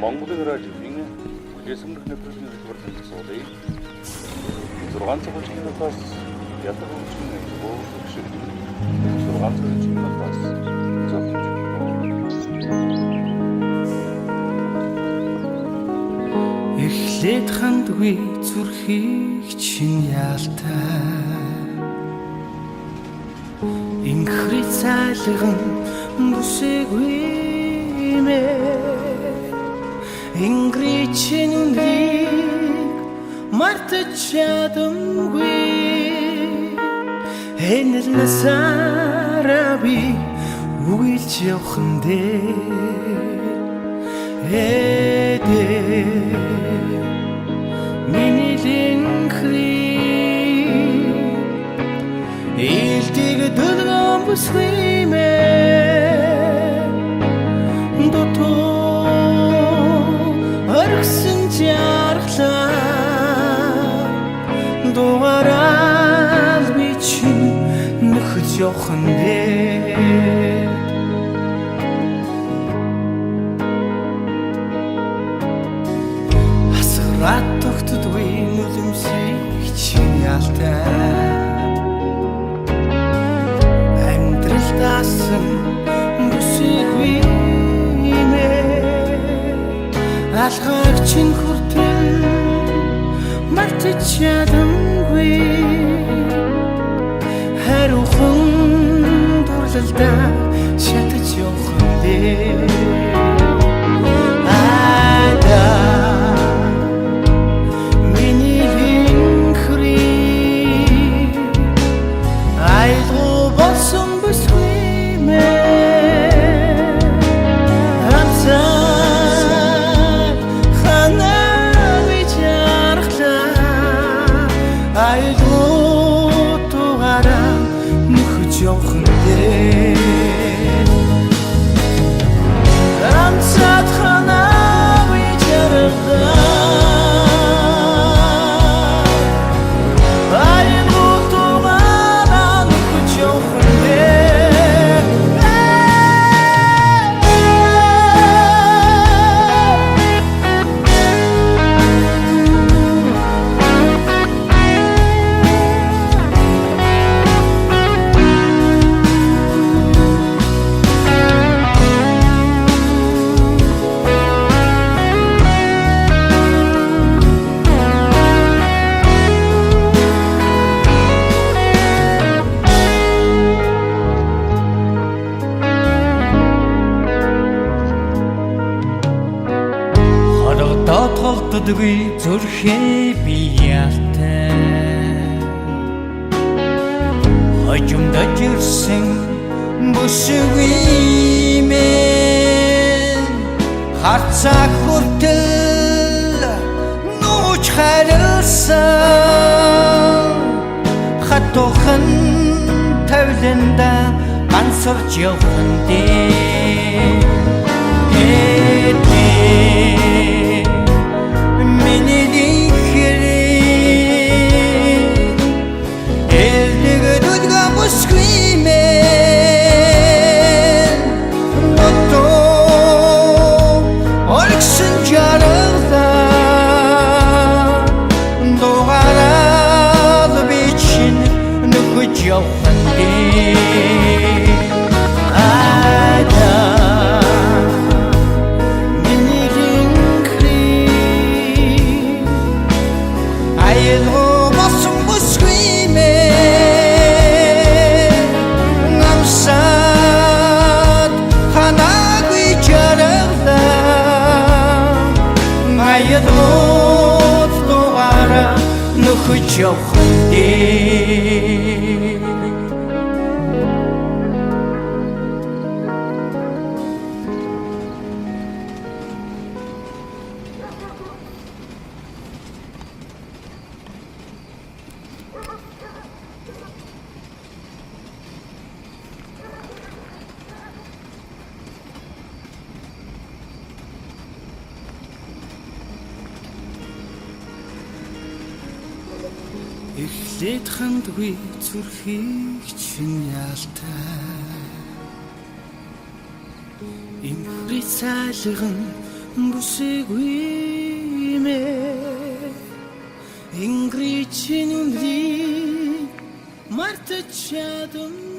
Монголын радиогийн хэлсэмрэх нэвтрүүлгийн хөтөлбөрийн цогцолыг 630 минутаас ятаг хөгжмийн агуулгын шиг 630 минутаас зөвхөн эхлээд хандгүй зүрхийг чинь яалтай инхри цайлган бүсэггүй мэ ингричин үнгийг мартаж чадамгүй энэл насаараа би үгэлж явхан дээр миний линхри илтиг дөлгөн бүсгүй мэ Аргсан жаргалаа дугаараа би чинь нөхөж явхан дээр асгараад тогтдгүй нүлэмсийг чинь ялтай амьдрал даасан бүсгүй алхаг чин хүртэл мартаж чадамгүй хариухан дурлалдаа шатаж явхан дээр миний линхри айлгуу болсон бүсгүй мэ явхан дээр амцад ханаа бичэрдэ айлгуутугаараа нөхөж явхан дээр Толддгүй зүрхээ би ялтай хожимдож ирсэн бүсгүй мэн хацаа хүртэл нууч харилсан хатуухан тавланда ганцорч явхан дээр нөхөж явхан дээр эхлээд хандгүй зүрхийг чинь яалтай инхри цайлган Buseguime in gricci in un lì martecciato